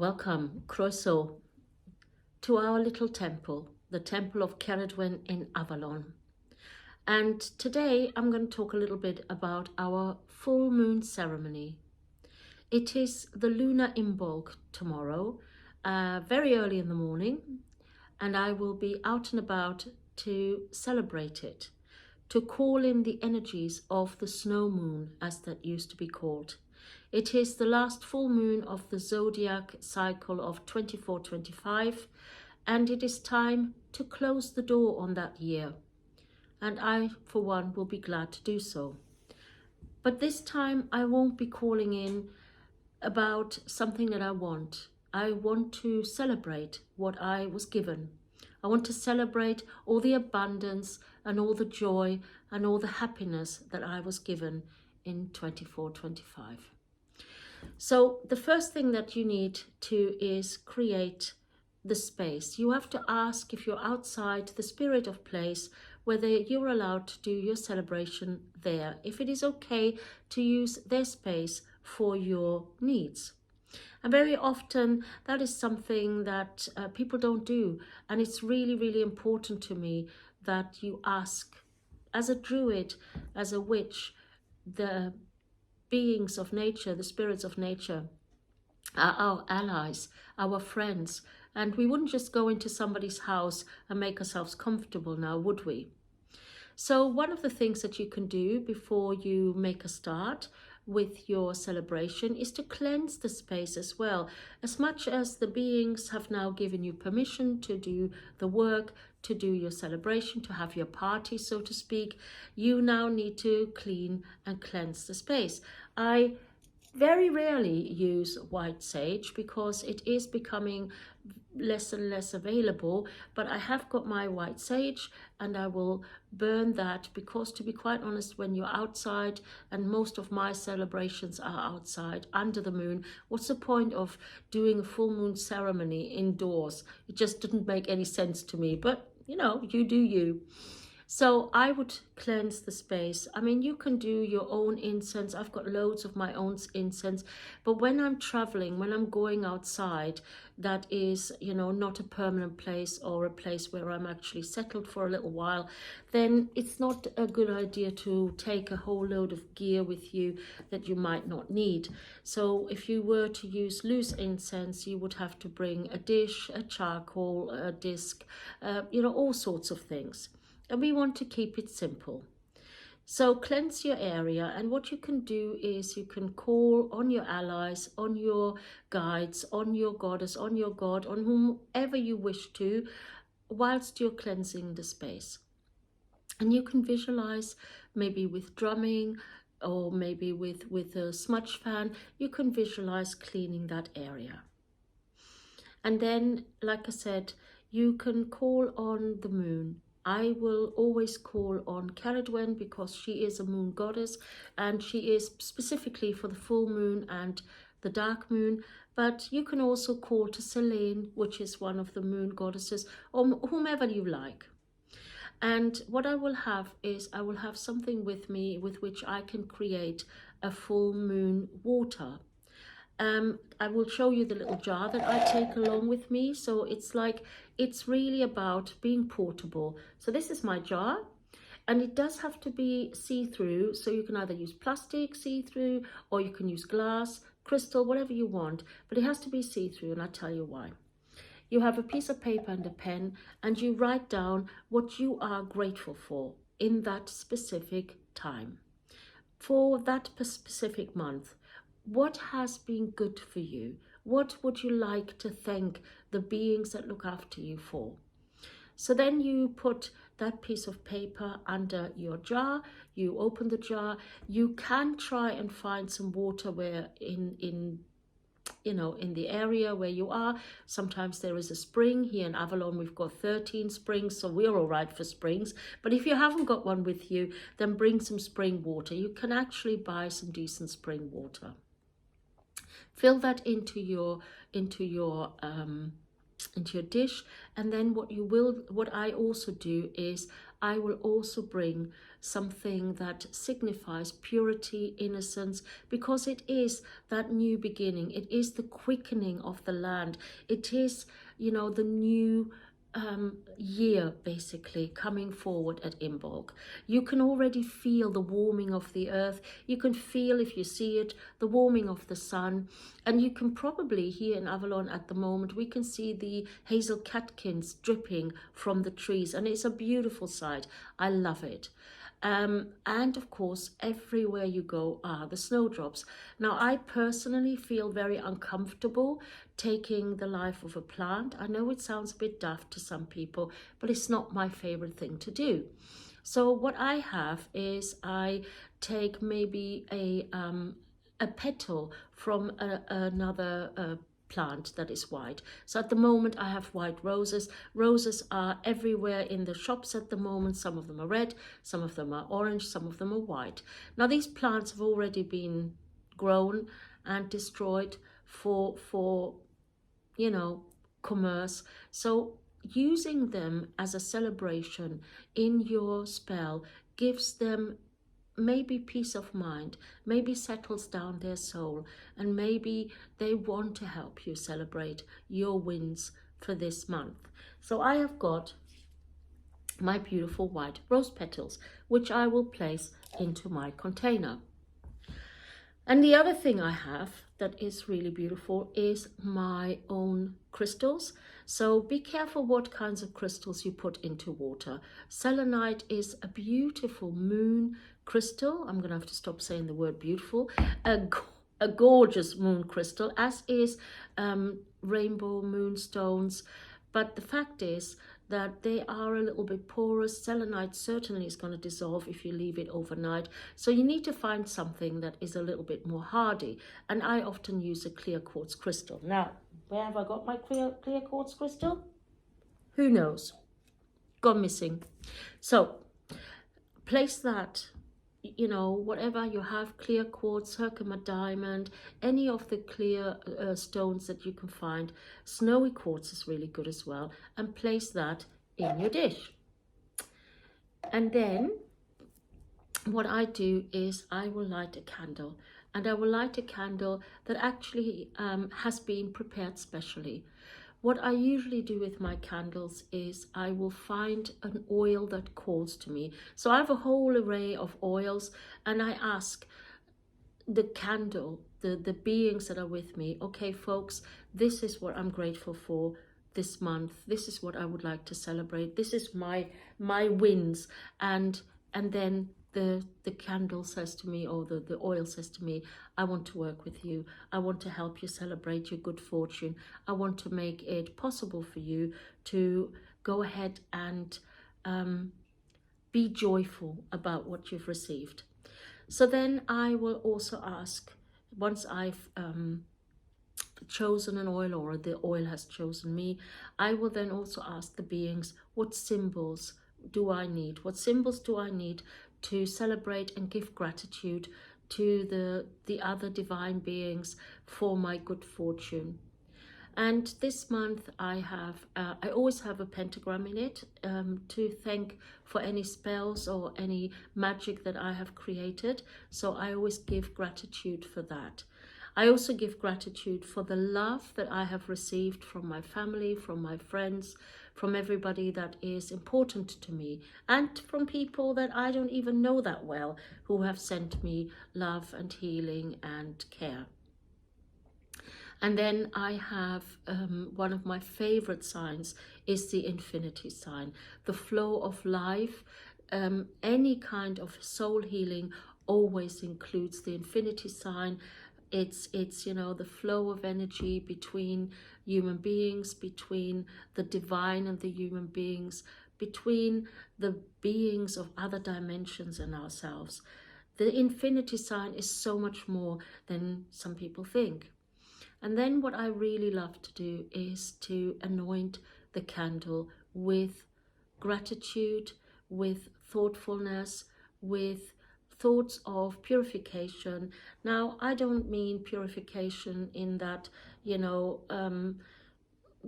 Welcome, Croeso, to our little temple, the Temple of Cerridwen in Avalon. And today I'm going to talk a little bit about our full moon ceremony. It is the Lunar Imbolc tomorrow, very early in the morning, and I will be out and about to celebrate it, to call in the energies of the snow moon, as that used to be called. It is the last full moon of the zodiac cycle of 24-25, and it is time to close the door on that year. And I, for one, will be glad to do so. But this time I won't be calling in about something that I want. I want to celebrate what I was given. I want to celebrate all the abundance and all the joy and all the happiness that I was given in 24-25. So the first thing that you need to is create the space. You have to ask, if you're outside the spirit of place, whether you're allowed to do your celebration there, if it is okay to use their space for your needs. And very often that is something that people don't do, and it's really, really important to me that you ask, as a druid, as a witch, the beings of nature, the spirits of nature, are our allies, our friends, and we wouldn't just go into somebody's house and make ourselves comfortable now, would we? So one of the things that you can do before you make a start with your celebration is to cleanse the space as well. As much as the beings have now given you permission to do the work, to do your celebration, to have your party, so to speak, you now need to clean and cleanse the space. I very rarely use white sage because it is becoming less and less available, but I have got my white sage and I will burn that, because to be quite honest, when you're outside, and most of my celebrations are outside under the moon, what's the point of doing a full moon ceremony indoors? It just didn't make any sense to me, but you know, you do you. So I would cleanse the space. I mean, you can do your own incense. I've got loads of my own incense. But when I'm traveling, when I'm going outside, that is, you know, not a permanent place or a place where I'm actually settled for a little while, then it's not a good idea to take a whole load of gear with you that you might not need. So if you were to use loose incense, you would have to bring a dish, a charcoal, a disc, you know, all sorts of things. And we want to keep it simple. So cleanse your area, and what you can do is you can call on your allies, on your guides, on your goddess, on your god, on whomever you wish to, whilst you're cleansing the space. And you can visualize, maybe with drumming or maybe with a smudge fan, you can visualize cleaning that area. And then, like I said, you can call on the moon. I will always call on Cerridwen because she is a moon goddess, and she is specifically for the full moon and the dark moon. But you can also call to Selene, which is one of the moon goddesses, or whomever you like. And what I will have is I will have something with me with which I can create a full moon water. I will show you the little jar that I take along with me. So it's really about being portable. So this is my jar, and it does have to be see-through. So you can either use plastic see-through, or you can use glass, crystal, whatever you want, but it has to be see-through, and I'll tell you why. You have a piece of paper and a pen, and you write down what you are grateful for in that specific time, for that specific month. What has been good for you? What would you like to thank the beings that look after you for? So then you put that piece of paper under your jar, you open the jar. You can try and find some water where in the area where you are. Sometimes there is a spring. Here in Avalon we've got 13 springs, so we're all right for springs. But if you haven't got one with you, then bring some spring water. You can actually buy some decent spring water. Fill that into your into your dish. And then what I also do is I will also bring something that signifies purity, innocence, because it is that new beginning. It is the quickening of the land. It is, you know, the new year basically coming forward at Imbolc. You can already feel the warming of the earth. You can feel, if you see it, the warming of the sun. And you can probably, here in Avalon at the moment, we can see the hazel catkins dripping from the trees, and it's a beautiful sight. I love it. And of course, everywhere you go are the snowdrops. Now, I personally feel very uncomfortable taking the life of a plant. I know it sounds a bit daft to some people, but it's not my favorite thing to do. So what I have is I take maybe a petal from another plant that is white. So at the moment I have white roses. Roses are everywhere in the shops at the moment. Some of them are red, some of them are orange, some of them are white. Now these plants have already been grown and destroyed for you know, commerce. So using them as a celebration in your spell gives them maybe peace of mind, maybe settles down their soul, and maybe they want to help you celebrate your wins for this month. So I have got my beautiful white rose petals, which I will place into my container. And the other thing I have that is really beautiful is my own crystals. So be careful what kinds of crystals you put into water. Selenite is a beautiful moon crystal. I'm going to have to stop saying the word beautiful. A gorgeous moon crystal, as is rainbow moonstones. But the fact is that they are a little bit porous. Selenite certainly is going to dissolve if you leave it overnight. So you need to find something that is a little bit more hardy. And I often use a clear quartz crystal. Now, where have I got my clear quartz crystal? Who knows? Gone missing. So place that, you know, whatever you have, clear quartz, Herkimer diamond, any of the clear stones that you can find. Snowy quartz is really good as well. And place that in your dish. And then what I do is I will light a candle. And I will light a candle that actually has been prepared specially. What I usually do with my candles is I will find an oil that calls to me. So I have a whole array of oils, and I ask the candle, the beings that are with me, okay, folks, this is what I'm grateful for this month. This is what I would like to celebrate. This is my wins. And then the candle says to me, or the oil says to me, I want to work with you. I want to help you celebrate your good fortune. I want to make it possible for you to go ahead and be joyful about what you've received. So then I will also ask, once I've chosen an oil, or the oil has chosen me, I will then also ask the beings, what symbols do I need? What symbols do I need to celebrate and give gratitude to the other divine beings for my good fortune? And this month I always have a pentagram in it to thank for any spells or any magic that I have created. So I always give gratitude for that. I also give gratitude for the love that I have received from my family, from my friends, from everybody that is important to me, and from people that I don't even know that well, who have sent me love and healing and care. And then I have one of my favorite signs is the infinity sign, the flow of life. Any kind of soul healing always includes the infinity sign. It's you know, the flow of energy between human beings, between the divine and the human beings, between the beings of other dimensions and ourselves. The infinity sign is so much more than some people think. And then what I really love to do is to anoint the candle with gratitude, with thoughtfulness, with thoughts of purification. Now, I don't mean purification in that, you know,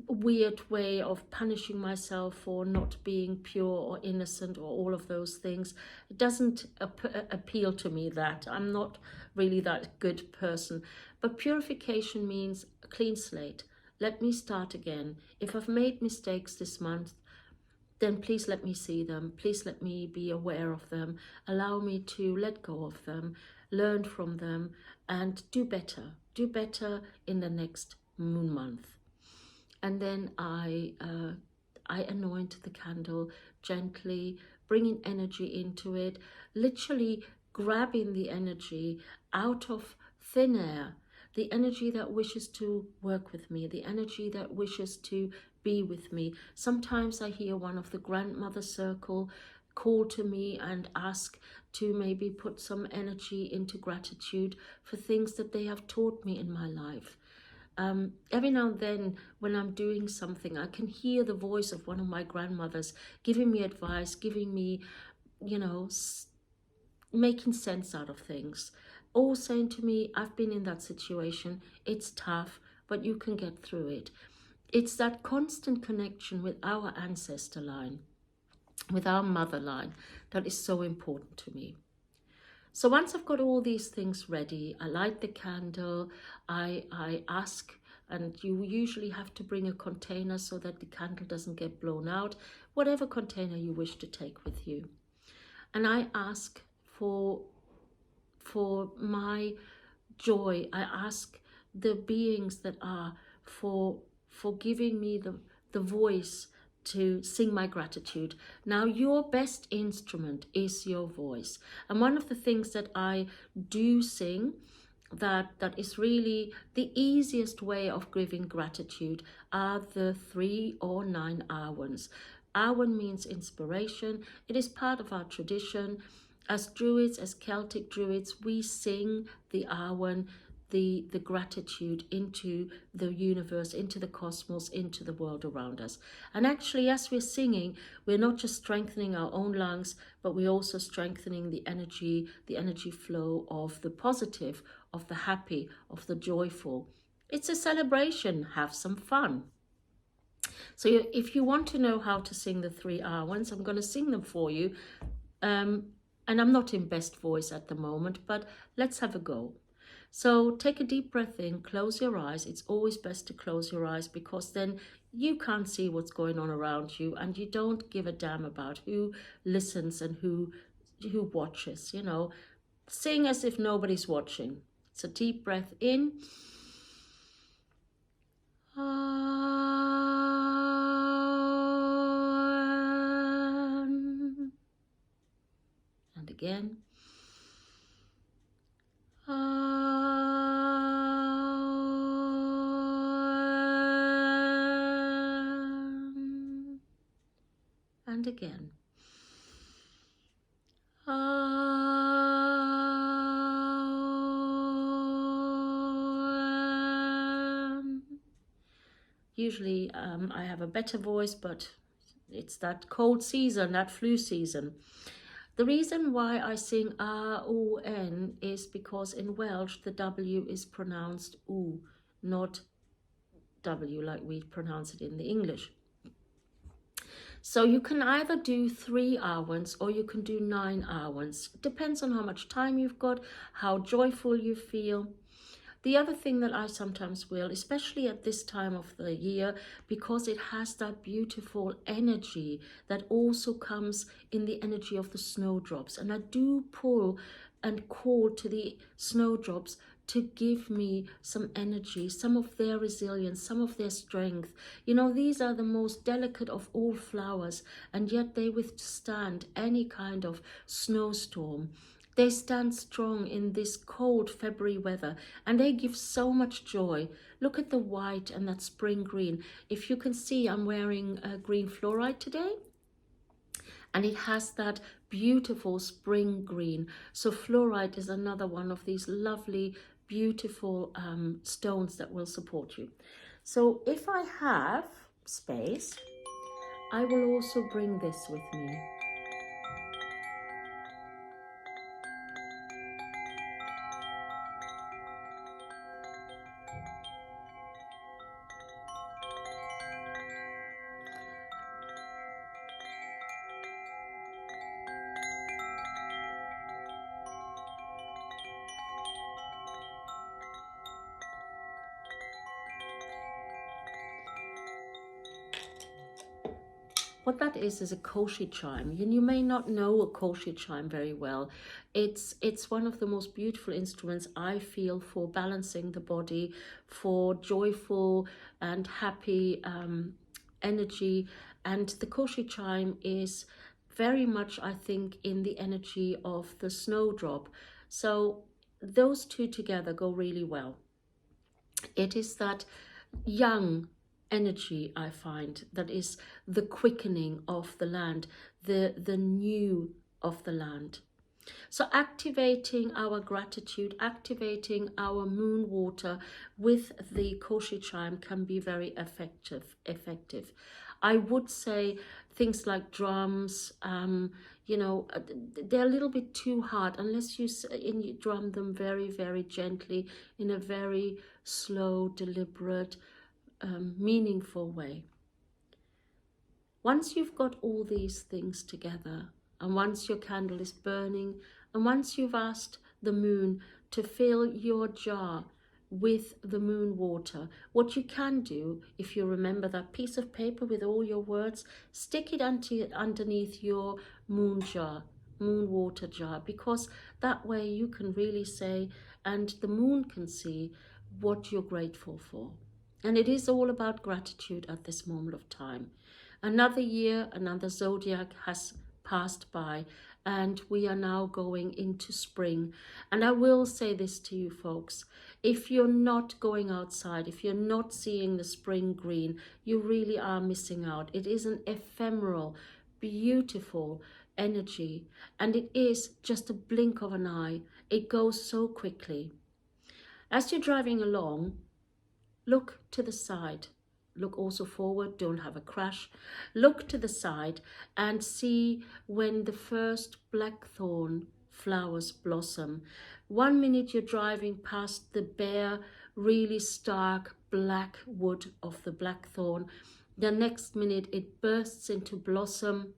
weird way of punishing myself for not being pure or innocent or all of those things. It doesn't appeal to me, that I'm not really that good person. But purification means a clean slate. Let me start again. If I've made mistakes this month, then please let me see them. Please let me be aware of them. Allow me to let go of them, learn from them, and do better. Do better in the next moon month. And then I anoint the candle gently, bringing energy into it, literally grabbing the energy out of thin air, the energy that wishes to work with me, the energy that wishes to be with me. Sometimes I hear one of the grandmother circle call to me and ask to maybe put some energy into gratitude for things that they have taught me in my life. Every now and then when I'm doing something, I can hear the voice of one of my grandmothers giving me advice, giving me, you know, making sense out of things. All saying to me, I've been in that situation, it's tough, but you can get through it. It's that constant connection with our ancestor line, with our mother line, that is so important to me. So once I've got all these things ready, I light the candle, I ask, and you usually have to bring a container so that the candle doesn't get blown out, whatever container you wish to take with you. And I ask for my joy. I ask the beings that are for giving me the voice to sing my gratitude. Now, your best instrument is your voice. And one of the things that I do sing that is really the easiest way of giving gratitude are the 3 or 9 Awans. Awan means inspiration. It is part of our tradition. As Druids, as Celtic Druids, we sing the Awan, the gratitude into the universe, into the cosmos, into the world around us. And actually, as we're singing, we're not just strengthening our own lungs, but we're also strengthening the energy flow of the positive, of the happy, of the joyful. It's a celebration. Have some fun. So if you want to know how to sing the 3 Awans, I'm going to sing them for you. And I'm not in best voice at the moment, but let's have a go. So take a deep breath in, close your eyes. It's always best to close your eyes because then you can't see what's going on around you and you don't give a damn about who listens and who watches, you know. Sing as if nobody's watching. So deep breath in. And again. And again. Usually I have a better voice, but it's that cold season, that flu season. The reason why I sing A-O-N is because in Welsh the W is pronounced U, not W like we pronounce it in the English. So you can either do 3 Awans or you can do 9 Awans. It depends on how much time you've got, how joyful you feel. The other thing that I sometimes will, especially at this time of the year, because it has that beautiful energy that also comes in the energy of the snowdrops. And I do pull and call to the snowdrops to give me some energy, some of their resilience, some of their strength. You know, these are the most delicate of all flowers, and yet they withstand any kind of snowstorm. They stand strong in this cold February weather, and they give so much joy. Look at the white and that spring green. If you can see, I'm wearing green fluorite today, and it has that beautiful spring green. So fluorite is another one of these lovely, beautiful stones that will support you. So if I have space, I will also bring this with me. What that is a koshi chime. And you may not know a koshi chime very well. It's one of the most beautiful instruments, I feel, for balancing the body, for joyful and happy energy. And the koshi chime is very much, I think, in the energy of the snowdrop. So those two together go really well. It is that young energy, I find, that is the quickening of the land, the new of the land. So activating our gratitude, activating our moon water with the koshi chime can be very effective. I would say things like drums, you know, they're a little bit too hard unless you drum them very, very gently in a very slow, deliberate, meaningful way. Once you've got all these things together, and once your candle is burning, and once you've asked the moon to fill your jar with the moon water, what you can do, if you remember that piece of paper with all your words, stick it underneath your moon water jar, because that way you can really say, and the moon can see, what you're grateful for. And it is all about gratitude at this moment of time. Another year, another zodiac has passed by, and we are now going into spring. And I will say this to you folks, if you're not going outside, if you're not seeing the spring green, you really are missing out. It is an ephemeral, beautiful energy, and it is just a blink of an eye. It goes so quickly. As you're driving along, look to the side. Look also forward, don't have a crash. Look to the side and see when the first blackthorn flowers blossom. 1 minute you're driving past the bare, really stark black wood of the blackthorn. The next minute it bursts into blossom,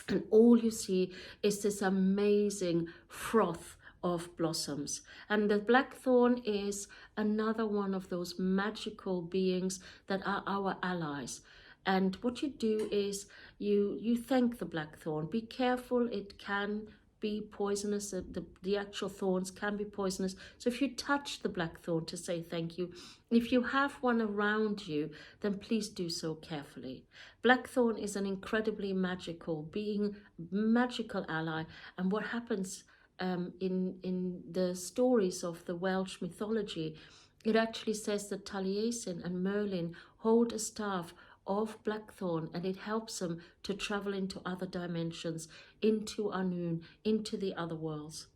and all you see is this amazing froth of blossoms. And the blackthorn is another one of those magical beings that are our allies. And what you do is you thank the blackthorn. Be careful, it can be poisonous. The actual thorns can be poisonous. So if you touch the blackthorn to say thank you, if you have one around you, then please do so carefully. Blackthorn is an incredibly magical being, magical ally. And what happens in the stories of the Welsh mythology, it actually says that Taliesin and Merlin hold a staff of blackthorn, and it helps them to travel into other dimensions, into Anun, into the other worlds.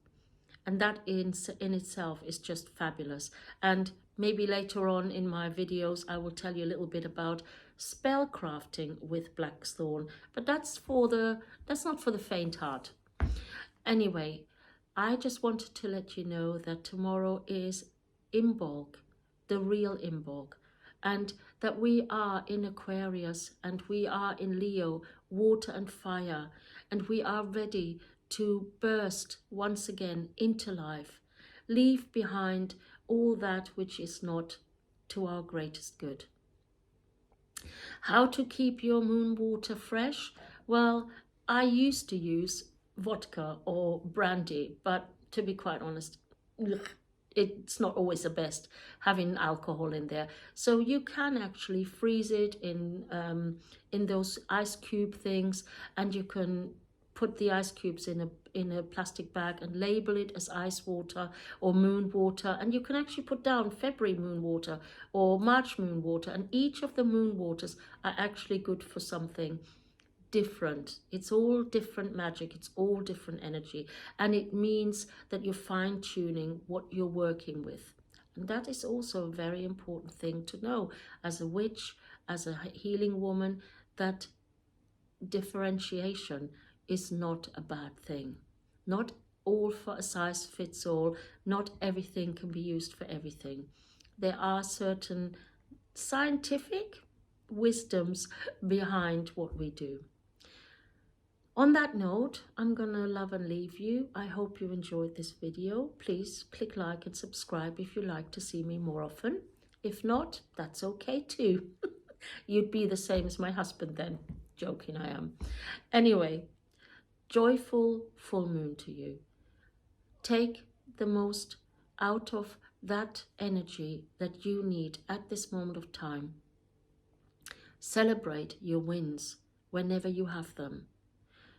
And that in itself is just fabulous. And maybe later on in my videos I will tell you a little bit about spell crafting with blackthorn, but that's not for the faint heart. Anyway, I just wanted to let you know that tomorrow is Imbolc, the real Imbolc, and that we are in Aquarius and we are in Leo, water and fire, and we are ready to burst once again into life, leave behind all that which is not to our greatest good. How to keep your moon water fresh? Well, I used to use vodka or brandy, but to be quite honest, it's not always the best having alcohol in there. So you can actually freeze it in those ice cube things, and you can put the ice cubes in a plastic bag and label it as ice water or moon water. And you can actually put down February moon water or March moon water, and each of the moon waters are actually good for something different. It's all different magic, it's all different energy, and it means that you're fine-tuning what you're working with. And that is also a very important thing to know as a witch, as a healing woman, that differentiation is not a bad thing. Not all for a size fits all, not everything can be used for everything. There are certain scientific wisdoms behind what we do. On that note, I'm gonna love and leave you. I hope you enjoyed this video. Please click like and subscribe if you like to see me more often. If not, that's okay too. You'd be the same as my husband then. joking I am. Anyway, joyful full moon to you. Take the most out of that energy that you need at this moment of time. Celebrate your wins whenever you have them.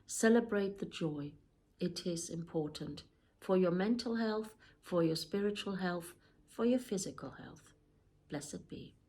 Celebrate the joy. It is important for your mental health, for your spiritual health, for your physical health. Blessed be.